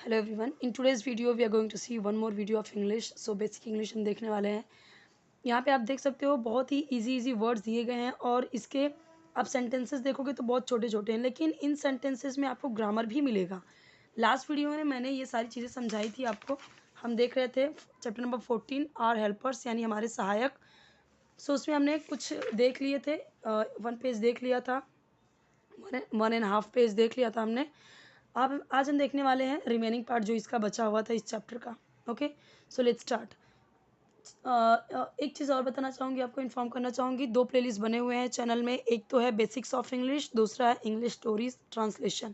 Hello everyone, in today's video we are going to see one more video of English. So basic English हम देखने वाले हैं। यहाँ पे आप देख सकते हो बहुत ही इजी वर्ड्स दिए गए हैं और इसके आप सेंटेंसेस देखोगे तो बहुत छोटे छोटे हैं, लेकिन इन सेंटेंसेस में आपको ग्रामर भी मिलेगा। लास्ट वीडियो में मैंने ये सारी चीज़ें समझाई थी आपको। हम देख रहे थे चैप्टर नंबर 14 आर हेल्पर्स यानी हमारे सहायक। सो उसमें हमने कुछ देख लिए थे, 1 पेज देख लिया था, 1.5 पेज देख लिया था हमने। अब आज हम देखने वाले हैं रिमेनिंग पार्ट जो इसका बचा हुआ था इस चैप्टर का। Okay, so let's start. एक चीज़ और बताना चाहूँगी, आपको इन्फॉर्म करना चाहूँगी, 2 प्लेलिस्ट बने हुए हैं चैनल में। एक तो है बेसिक्स ऑफ इंग्लिश, दूसरा है English stories translation.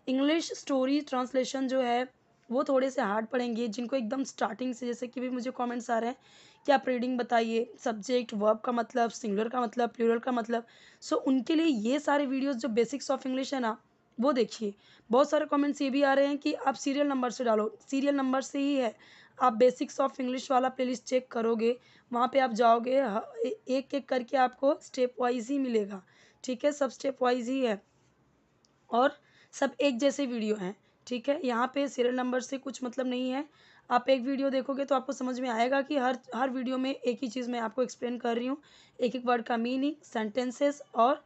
English story translation जो है वो थोड़े से हार्ड पड़ेंगे जिनको एकदम स्टार्टिंग से, जैसे कि भी मुझे कमेंट्स आ रहे हैं कि आप रीडिंग बताइए, सब्जेक्ट वर्ब का मतलब, सिंगुलर का मतलब, प्लूरल का मतलब। सो उनके लिए ये सारे वीडियोस जो बेसिक्स ऑफ इंग्लिश है ना, वो देखिए। बहुत सारे कमेंट्स ये भी आ रहे हैं कि आप सीरियल नंबर से डालो, सीरियल नंबर से ही है। आप बेसिक्स ऑफ इंग्लिश वाला प्लेलिस्ट चेक करोगे, वहाँ पे आप जाओगे, एक एक करके आपको स्टेप वाइज ही मिलेगा। ठीक है, सब स्टेप वाइज ही है और सब एक जैसे वीडियो हैं। ठीक है, यहाँ पे सीरियल नंबर से कुछ मतलब नहीं है। आप एक वीडियो देखोगे तो आपको समझ में आएगा कि हर हर वीडियो में एक ही चीज़ मैं आपको एक्सप्लेन कर रही हूँ। एक एक वर्ड का मीनिंग, सेंटेंसेस और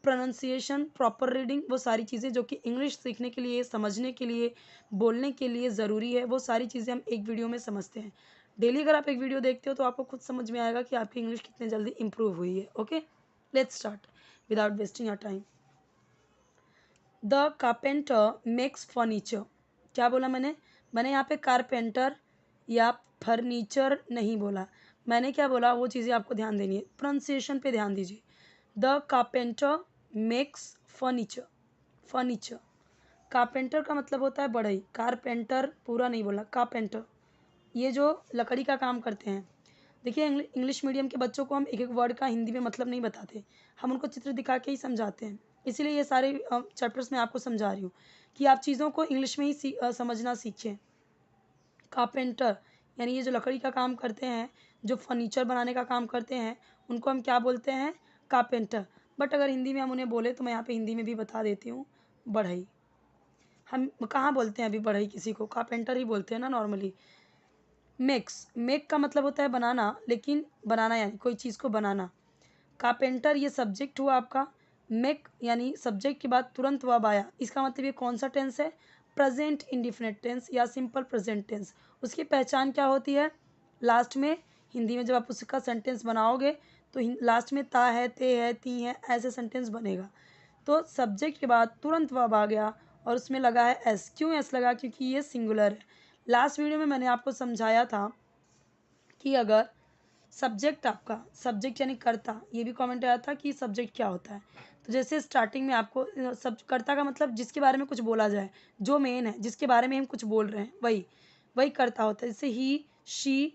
प्रोनाउंसिएशन, प्रॉपर रीडिंग, वो सारी चीज़ें जो कि इंग्लिश सीखने के लिए, समझने के लिए, बोलने के लिए ज़रूरी है, वो सारी चीज़ें हम एक वीडियो में समझते हैं। डेली अगर आप एक वीडियो देखते हो तो आपको खुद समझ में आएगा कि आपकी इंग्लिश कितनी जल्दी इंप्रूव हुई है। Okay, let's start without wasting your time. The carpenter makes furniture. क्या बोला मैंने यहाँ पे कारपेंटर या फर्नीचर नहीं बोला। मैंने क्या बोला वो चीज़ें आपको ध्यान देनी है, प्रोनाउंसिएशन पे ध्यान दीजिए। The carpenter makes furniture. Furniture, carpenter का मतलब होता है बढ़ई। कारपेंटर पूरा नहीं बोला, कारपेंटर ये जो लकड़ी का काम करते हैं। देखिए, इंग्लिश मीडियम के बच्चों को हम एक एक वर्ड का हिंदी में मतलब नहीं बताते, हम उनको चित्र दिखा के ही समझाते हैं। इसीलिए ये सारे चैप्टर्स मैं आपको समझा रही हूँ कि आप चीज़ों को इंग्लिश में ही समझना सीखें। कारपेंटर यानी ये जो लकड़ी का काम करते हैं, जो फर्नीचर बनाने का काम करते हैं, उनको हम क्या बोलते हैं? कारपेंटर। बट अगर हिंदी में हम उन्हें बोले तो मैं यहाँ पे हिंदी में भी बता देती हूँ, बढ़ई। हम कहाँ बोलते हैं अभी बढ़ई किसी को? कारपेंटर ही बोलते हैं ना नॉर्मली। मेक का मतलब होता है बनाना, लेकिन बनाना यानी कोई चीज़ को बनाना। कारपेंटर ये सब्जेक्ट हुआ आपका। मेक यानी सब्जेक्ट के बाद तुरंत वर्ब आया, इसका मतलब ये कौन सा टेंस है? प्रेजेंट इंडिफिनिट टेंस या सिंपल प्रेजेंट टेंस। उसकी पहचान क्या होती है? लास्ट में हिंदी में जब आप उसका सेंटेंस बनाओगे तो लास्ट में ता है, ते है, ती है, ऐसे सेंटेंस बनेगा। तो सब्जेक्ट के बाद तुरंत वर्ब आ गया और उसमें लगा है एस। क्यों एस लगा? क्योंकि ये सिंगुलर है। लास्ट वीडियो में मैंने आपको समझाया था कि अगर सब्जेक्ट, आपका सब्जेक्ट यानी कर्ता, ये भी कमेंट आया था कि सब्जेक्ट क्या होता है। तो जैसे स्टार्टिंग में आपको सब कर्ता का मतलब जिसके बारे में कुछ बोला जाए, जो मेन है, जिसके बारे में हम कुछ बोल रहे हैं, वही वही कर्ता होता है। जैसे ही, शी,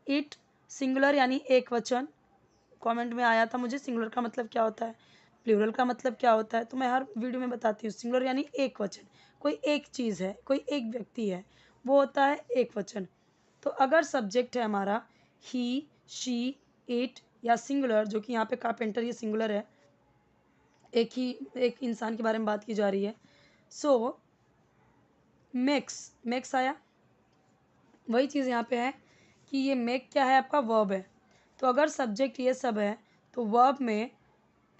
इट, सिंगुलर यानी एक वचन। कमेंट में आया था मुझे सिंगुलर का मतलब क्या होता है, प्लूरल का मतलब क्या होता है, तो मैं हर वीडियो में बताती हूँ। सिंगुलर यानी एक वचन, कोई एक चीज़ है, कोई एक व्यक्ति है, वो होता है एक वचन। तो अगर सब्जेक्ट है हमारा ही, शी, इट या सिंगुलर, जो कि यहाँ पे कारपेंटर ये सिंगुलर है, एक इंसान के बारे में बात की जा रही है। सो मेक्स आया, वही चीज़ यहाँ पे है कि ये मेक क्या है? आपका वर्ब है। तो अगर सब्जेक्ट ये सब है तो वर्ब में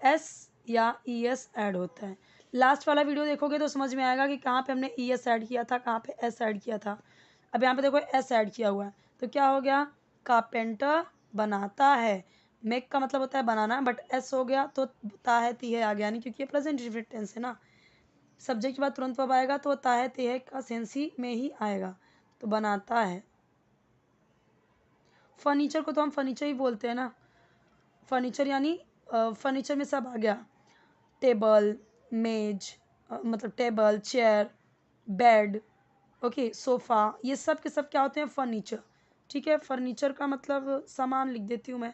एस या ई एस ऐड होता है। लास्ट वाला वीडियो देखोगे तो समझ में आएगा कि कहाँ पे हमने ई एस ऐड किया था, कहाँ पे एस ऐड किया था। अब यहाँ पे देखो एस ऐड किया हुआ है, तो क्या हो गया? कारपेंटर बनाता है। मेक का मतलब होता है बनाना, बट एस हो गया तो ता है ती है आ गया, नहीं, क्योंकि ये प्रेजेंट इंडेफिनिट टेंस है ना। सब्जेक्ट के बाद तुरंत वर्ब आएगा तो ता है ती है का सेंस ही में ही आएगा, तो बनाता है। फर्नीचर को तो हम फर्नीचर ही बोलते हैं ना। फर्नीचर यानी फर्नीचर में सब आ गया, टेबल, मेज, मतलब table, chair, bed, okay, sofa, ये सब के सब क्या होते हैं? फर्नीचर। ठीक है, फर्नीचर का मतलब सामान लिख देती हूँ मैं,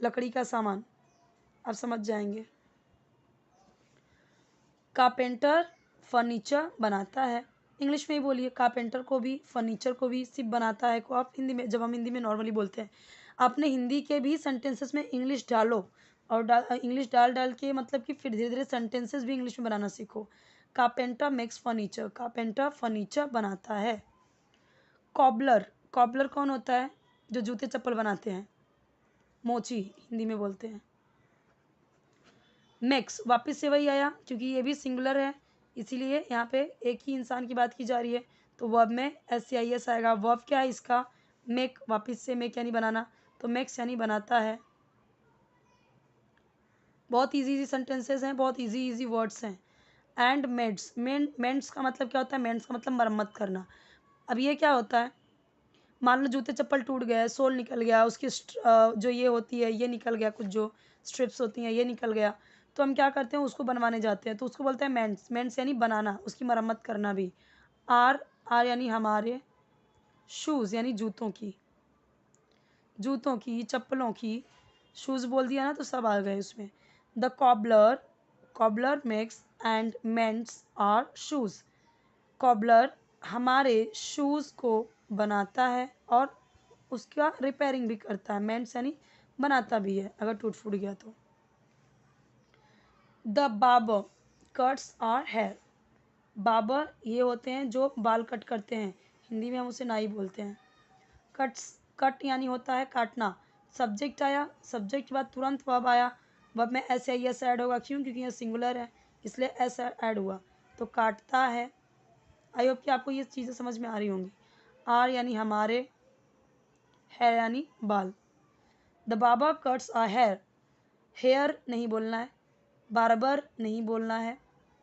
लकड़ी का सामान, आप समझ जाएंगे। कारपेंटर फर्नीचर बनाता है। इंग्लिश में ही बोलिए, कारपेंटर को भी, फर्नीचर को भी, सिर्फ बनाता है को आप हिंदी में, जब हम हिंदी में नॉर्मली बोलते हैं, आपने हिंदी के भी सेंटेंसेस में इंग्लिश डालो और इंग्लिश डाल डाल के मतलब कि फिर धीरे धीरे सेंटेंसेस भी इंग्लिश में बनाना सीखो। Carpenter makes furniture, carpenter furniture बनाता है। कॉबलर, कॉबलर कौन होता है? जो जूते चप्पल बनाते हैं, मोची हिंदी में बोलते हैं। मेक्स वापस से वही आया, क्योंकि ये भी सिंगुलर है इसीलिए यहाँ पे एक ही इंसान की बात की जा रही है, तो वर्ब में SCIS आएगा। वर्ब क्या है इसका? मेक, वापस से मेक यानी बनाना, तो मेक्स यानी बनाता है। बहुत इजी सेंटेंसेस हैं, बहुत इजी वर्ड्स हैं। एंड मेड्स, मेंट्स का मतलब क्या होता है? मेंट्स का मतलब मरम्मत करना। अब ये क्या होता है? मान लो जूते चप्पल टूट गए, सोल निकल गया, उसकी जो ये होती है ये निकल गया, कुछ जो स्ट्रिप्स होती हैं ये निकल गया, तो हम क्या करते हैं? उसको बनवाने जाते हैं, तो उसको बोलते हैं मेंट्स। मेंट्स यानी बनाना, उसकी मरम्मत करना भी। आर, आर यानी हमारे। शूज़ यानी जूतों की, जूतों की, चप्पलों की। शूज़ बोल दिया ना तो सब आ गए उसमें। The cobbler, cobbler makes and mends our shoes. Cobbler हमारे शूज़ को बनाता है और उसका रिपेयरिंग भी करता है। मेंट्स यानी बनाता भी है अगर टूट फूट गया तो। The barber cuts our hair, barber ये होते हैं जो बाल कट करते हैं, हिंदी में हम उसे नाई बोलते हैं। कट्स, कट यानी होता है काटना। सब्जेक्ट आया, सब्जेक्ट के बाद तुरंत वर्ब आया, वर्ब में SIS ऐड होगा। क्यों? क्योंकि यह सिंगुलर है इसलिए एस ऐड हुआ, तो काटता है। आई होप कि आपको ये चीज़ें समझ में आ रही होंगी। आर यानी हमारे, हेयर यानी बाल। The barber cuts our hair, hair नहीं बोलना है, बार्बर नहीं बोलना है,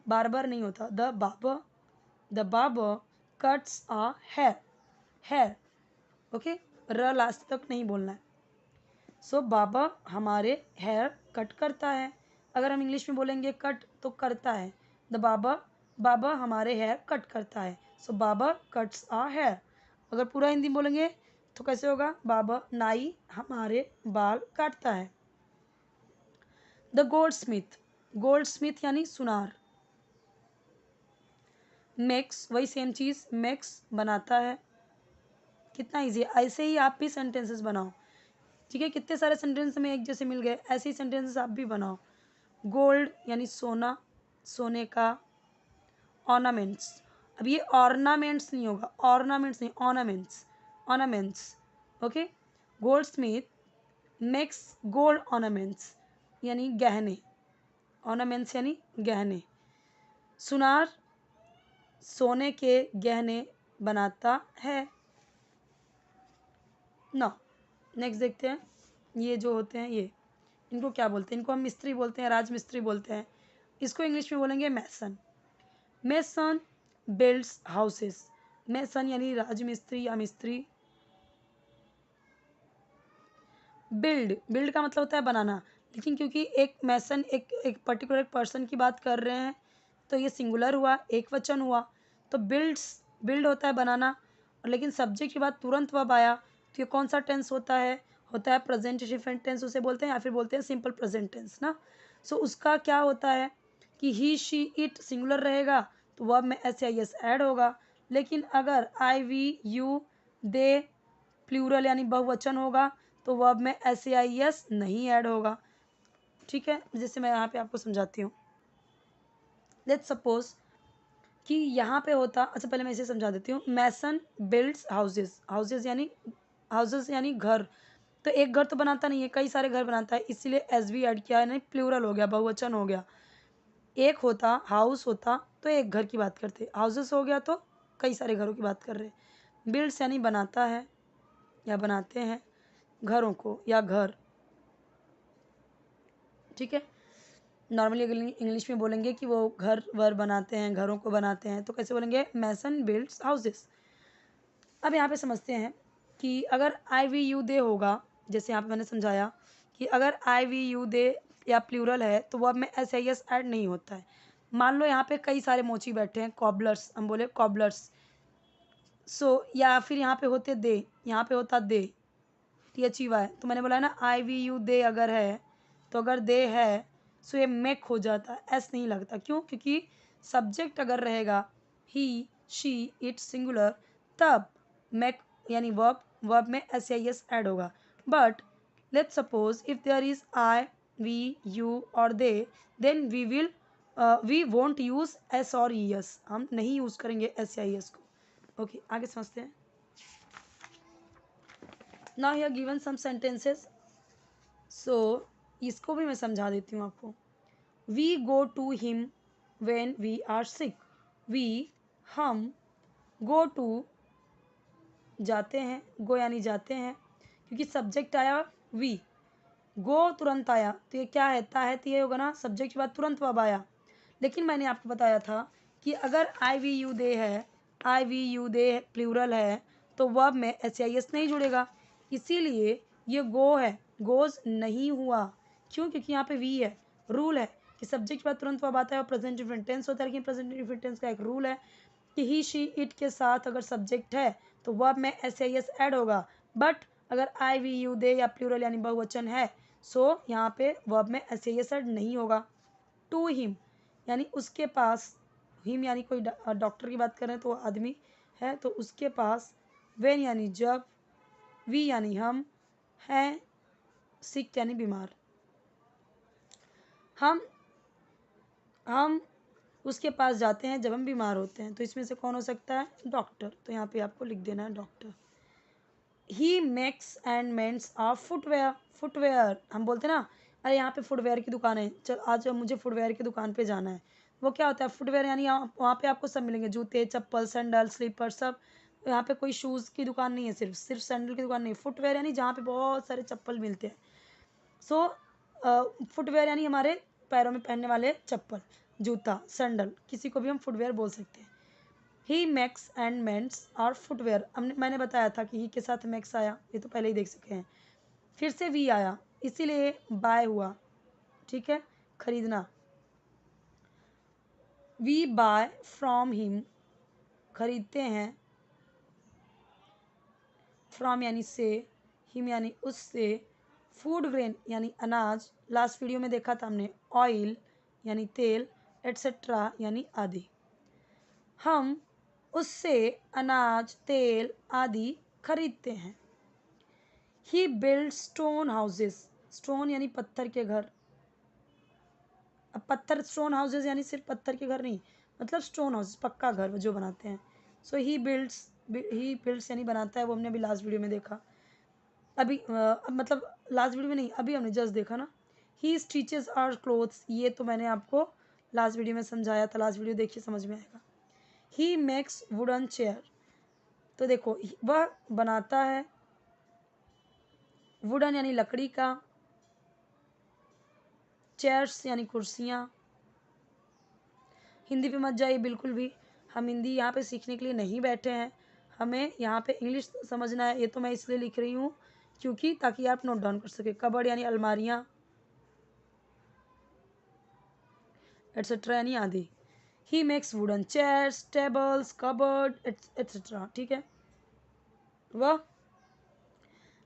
बार्बर नहीं होता। The barber cuts our hair, hair, okay, र लास्ट तक नहीं बोलना है। सो बाबा हमारे हेयर कट करता है। अगर हम इंग्लिश में बोलेंगे कट तो करता है। द बाबा, बाबा हमारे हेयर कट करता है, सो बाबा कट्स आ हेयर। अगर पूरा हिंदी में बोलेंगे तो कैसे होगा? बाबा नाई हमारे बाल काटता है। The gold Smith, gold Smith यानी सुनार। मेक्स, वही सेम चीज़, मेक्स बनाता है। कितना ईजी है, ऐसे ही आप भी सेंटेंसेस बनाओ। ठीक है, कितने सारे सेंटेंस में एक जैसे मिल गए, ऐसे ही सेंटेंसेस आप भी बनाओ। गोल्ड यानी सोना, सोने का। ऑर्नामेंट्स, अब ये ऑर्नामेंट्स नहीं होगा, ऑर्नामेंट्स नहीं, ornaments, ornaments, okay. Gold Smith makes gold ornaments यानी गहने, ऑर्नामेंट्स यानी गहने। सुनार सोने के गहने बनाता है। ना, नेक्स्ट देखते हैं। ये जो होते हैं ये, इनको क्या बोलते हैं? इनको हम मिस्त्री बोलते हैं, राजमिस्त्री बोलते हैं। इसको इंग्लिश में बोलेंगे मैसन। मैसन बिल्ड्स हाउसेस, मैसन यानी राजमिस्त्री या मिस्त्री। बिल्ड, बिल्ड का मतलब होता है बनाना, लेकिन क्योंकि एक मैसन एक पर्टिकुलर पर्सन की बात कर रहे हैं तो ये सिंगुलर हुआ, एक वचन हुआ, तो बिल्ड्स, बिल्ड होता है बनाना, और लेकिन सब्जेक्ट के बाद तुरंत वर्ब आया, तो ये कौन सा टेंस होता है? होता है प्रेजेंट डिफरेंट टेंस उसे बोलते हैं, या फिर बोलते हैं सिंपल प्रेजेंट टेंस ना। सो उसका क्या होता है कि ही शी इट सिंगुलर रहेगा तो वर्ब में SIS ऐड होगा, लेकिन अगर I we you they plural यानी बहुवचन होगा तो वर्ब में SIS नहीं ऐड होगा। ठीक है, जैसे मैं यहाँ पे आपको समझाती हूँ। लेट्स सपोज कि यहाँ पे होता, अच्छा पहले मैं इसे समझा देती हूँ। मैसन बिल्ड्स हाउसेस, हाउसेस यानी घर, तो एक घर तो बनाता नहीं है, कई सारे घर बनाता है, इसीलिए SB ऐड किया, यानी प्लूरल हो गया, बहुवचन हो गया। एक होता, हाउस होता तो एक घर की बात करते, हाउसेस हो गया तो कई सारे घरों की बात कर रहे हैं। बिल्ड्स यानी बनाता है या बनाते हैं घरों को या घर। ठीक है, नॉर्मली अगर इंग्लिश में बोलेंगे कि वो घर वर बनाते हैं, घरों को बनाते हैं, तो कैसे बोलेंगे? मैसन बिल्ड्स हाउसेस। अब यहाँ पे समझते हैं कि अगर I we you दे होगा, जैसे यहाँ पे मैंने समझाया कि अगर I we you दे या प्लूरल है तो वर्ब में SIS ऐड नहीं होता है। मान लो यहाँ पे कई सारे मोची बैठे हैं, कॉबलर्स, हम बोले कॉबलर्स। सो या फिर यहाँ पे होते दे, यहाँ पे होता दे, THEY, तो मैंने बोला है ना I we you दे अगर है, तो अगर दे है सो ये मेक हो जाता है, एस नहीं लगता। क्यों? क्योंकि सब्जेक्ट अगर रहेगा ही शी इट सिंगुलर, तब मेक यानी वर्ब, वर्ब में SIS ऐड होगा। But let's suppose if there is I we you और they, then we will we won't use S और ई एस, हम नहीं यूज़ करेंगे एस या ई एस को। ओके, आगे समझते हैं। Now here given some sentences, so इसको भी मैं समझा देती हूँ आपको। We go to him when we are sick. We, हम, गो टू, जाते हैं, गो यानी जाते हैं, क्योंकि सब्जेक्ट आया वी, गो तुरंत आया तो ये क्या है तो ये होगा ना, सब्जेक्ट के बाद तुरंत वर्ब आया। लेकिन मैंने आपको बताया था कि अगर आई वी यू दे है, आई वी यू दे प्लूरल है, तो वर्ब में एस आई एस नहीं जुड़ेगा, इसीलिए ये गो है, गोज नहीं हुआ। क्यों? क्योंकि यहाँ पे वी है। रूल है कि सब्जेक्ट के बाद तुरंत वर्ब आता है और प्रेजेंट डिफरेंट टेंस होता है, लेकिन प्रेजेंट डिफरेंट टेंस का एक रूल है कि ही शी इट के साथ अगर सब्जेक्ट है तो वर्ब में एस आई एस ऐड होगा। बट अगर आई वी यू दे या प्लूरल यानी बहुवचन है, सो यहाँ पे वर्ब में एस आई एस ऐड नहीं होगा। टू हिम यानी उसके पास, हिम यानी कोई डॉक्टर की बात कर रहे हैं तो वो आदमी है, तो उसके पास, वेन यानी जब, वी यानी हम, हैं सिक यानी बीमार। हम उसके पास जाते हैं जब हम बीमार होते हैं, तो इसमें से कौन हो सकता है? डॉक्टर। तो यहाँ पे आपको लिख देना है doctor. He makes and mends our footwear. Footwear हम बोलते हैं ना, अरे यहाँ पे फुटवेयर की दुकान है, चल आज मुझे फुटवेयर की दुकान पे जाना है। वो क्या होता है? फुटवेयर यानी वहाँ पे आपको सब मिलेंगे, जूते, चप्पल, सैंडल, स्लीपर, सब। यहाँ पे कोई शूज़ की दुकान नहीं है, सिर्फ सिर्फ सैंडल की दुकान नहीं। फुटवेयर यानी जहाँ पे बहुत सारे चप्पल मिलते हैं। सो फुटवेयर यानी हमारे पैरों में पहनने वाले चप्पल, जूता, सैंडल, किसी को भी हम फुटवेयर बोल सकते हैं। He makes and mends our footwear, मैंने बताया था कि ही के साथ मेक्स आया, ये तो पहले ही देख सके हैं। फिर से वी आया, इसीलिए बाय हुआ, ठीक है, खरीदना। वी बाय फ्रॉम हिम, खरीदते हैं, फ्रॉम यानी से, हिम यानी उससे, फूड ग्रेन यानी अनाज, लास्ट वीडियो में देखा था हमने, ऑयल यानी तेल, एट्सेट्रा यानी आदि। हम उससे अनाज, तेल आदि खरीदते हैं। ही बिल्ड स्टोन हाउसेस, स्टोन यानी पत्थर के घर। अब पत्थर, स्टोन हाउसेस यानी सिर्फ पत्थर के घर नहीं, मतलब स्टोन हाउस, पक्का घर जो बनाते हैं। सो ही बिल्ड्स यानी बनाता है, वो हमने अभी लास्ट वीडियो में देखा। अभी मतलब लास्ट वीडियो में नहीं, अभी हमने जस्ट देखा ना। ही स्टिचेस आवर क्लोथ्स, ये तो मैंने आपको लास्ट वीडियो में समझाया था, लास्ट वीडियो देखिए समझ में आएगा। ही मेक्स वुडन चेयर, तो देखो वह बनाता है, वुडन यानी लकड़ी का, चेयर्स यानी कुर्सियाँ। हिंदी पे मत जाइए बिल्कुल भी, हम हिंदी यहाँ पे सीखने के लिए नहीं बैठे हैं, हमें यहाँ पे इंग्लिश समझना है। ये तो मैं इसलिए लिख रही हूँ क्योंकि ताकि आप नोट डाउन कर सके। कबर्ड यानी अलमारियाँ, एट्सेट्रा यानी आदि। He makes wooden chairs, tables, cupboard etcetera, ठीक है। वह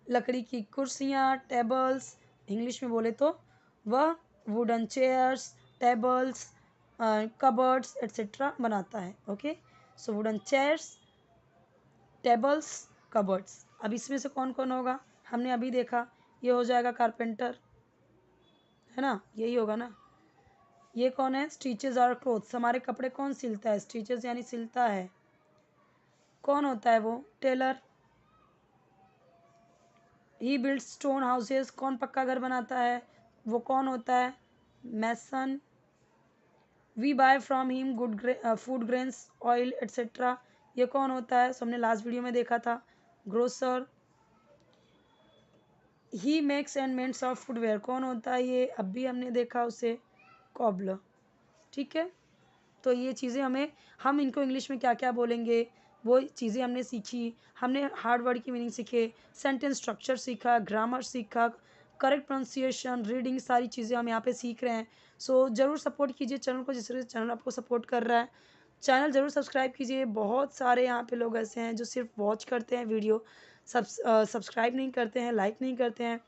लकड़ी की कुर्सियाँ, टेबल्स, इंग्लिश में बोले तो वह wooden chairs, tables, cupboards etcetera बनाता है। ओके, सो वुडन चेयर्स, टेबल्स, कबर्ड्स। अब इसमें से कौन कौन होगा? हमने अभी देखा, ये हो जाएगा कारपेंटर, है ना, यही होगा ना। ये कौन है? स्टिचेस और क्लोथ्स, हमारे कपड़े कौन सिलता है? स्टिचेस यानी सिलता है। कौन होता है वो? Tailor. He build stone houses, कौन पक्का घर बनाता है? वो कौन होता है? Mason. We buy from him food grains, oil etcetera, ये कौन होता है? सो हमने लास्ट वीडियो में देखा था, grocer. He makes and mends of footwear, कौन होता है ये? अब भी हमने देखा उसे, कॉबलर, ठीक है। तो ये चीज़ें हम इनको इंग्लिश में क्या क्या बोलेंगे वो चीज़ें हमने सीखी। हमने हार्ड वर्ड की मीनिंग सीखे, सेंटेंस स्ट्रक्चर सीखा, ग्रामर सीखा, करेक्ट प्रोनाउंसिएशन, रीडिंग, सारी चीज़ें हम यहाँ पे सीख रहे हैं। सो ज़रूर सपोर्ट कीजिए चैनल को, जिस तरह से चैनल आपको सपोर्ट कर रहा है। चैनल ज़रूर सब्सक्राइब कीजिए। बहुत सारे यहाँ पे लोग ऐसे हैं जो सिर्फ वॉच करते हैं वीडियो, सब्सक्राइब नहीं करते हैं, लाइक नहीं करते हैं।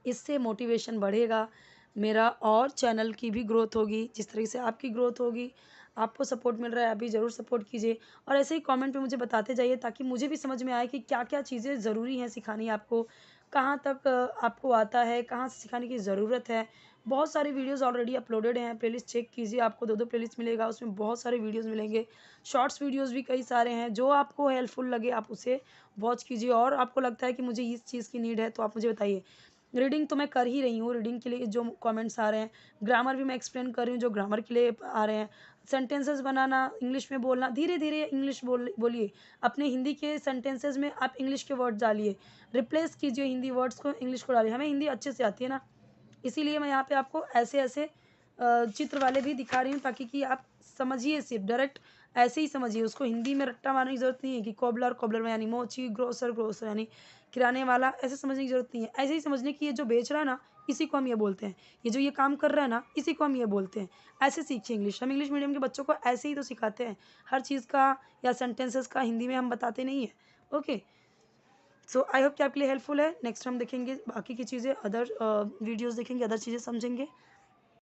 इससे मोटिवेशन बढ़ेगा मेरा और चैनल की भी ग्रोथ होगी। जिस तरीके से आपकी ग्रोथ होगी, आपको सपोर्ट मिल रहा है, अभी ज़रूर सपोर्ट कीजिए। और ऐसे ही कमेंट पे मुझे बताते जाइए ताकि मुझे भी समझ में आए कि क्या क्या चीज़ें ज़रूरी हैं सिखानी आपको, कहाँ तक आपको आता है, कहाँ से सिखाने की ज़रूरत है। बहुत सारे वीडियोज़ ऑलरेडी अपलोडेड हैं, प्लेलिस्ट चेक कीजिए, आपको 2-2 प्लेलिस्ट मिलेगा, उसमें बहुत सारे वीडियोज़ मिलेंगे। शॉर्ट्स वीडियोज़ भी कई सारे हैं, जो आपको हेल्पफुल लगे आप उसे वॉच कीजिए और आपको लगता है कि मुझे इस चीज़ की नीड है तो आप मुझे बताइए। रीडिंग तो मैं कर ही रही हूँ, रीडिंग के लिए जो कमेंट्स आ रहे हैं, ग्रामर भी मैं एक्सप्लेन कर रही हूँ जो ग्रामर के लिए आ रहे हैं, सेंटेंसेस बनाना, इंग्लिश में बोलना, धीरे-धीरे इंग्लिश बोलिए। अपने हिंदी के सेंटेंसेस में आप इंग्लिश के वर्ड डालिए, रिप्लेस कीजिए हिंदी वर्ड्स को इंग्लिश को डालिए। हमें हिंदी अच्छे से आती है ना, इसीलिए मैं यहाँ पे आपको ऐसे-ऐसे चित्र वाले भी दिखा रही हूँ ताकि कि आप समझिए, सिर्फ डायरेक्ट ऐसे ही समझिए, उसको हिंदी में रट्टा मारने की ज़रूरत नहीं है कि कोबलर कोबलर में यानी मोची, ग्रोसर ग्रोसर यानी किराने वाला, ऐसे समझने की ज़रूरत नहीं है। ऐसे ही समझने की ये जो बेच रहा है ना, इसी को हम ये बोलते हैं। ये जो ये काम कर रहा है ना, इसी को हम ये बोलते हैं। ऐसे सीखिए इंग्लिश। हम इंग्लिश मीडियम के बच्चों को ऐसे ही तो सिखाते हैं। हर चीज़ का या सेंटेंसेस का हिंदी में हम बताते नहीं हैं। ओके, सो आई होप कि आपके लिए हेल्पफुल है। नेक्स्ट हम देखेंगे बाकी की चीज़ें, अदर वीडियोज़ देखेंगे, अदर चीज़ें समझेंगे।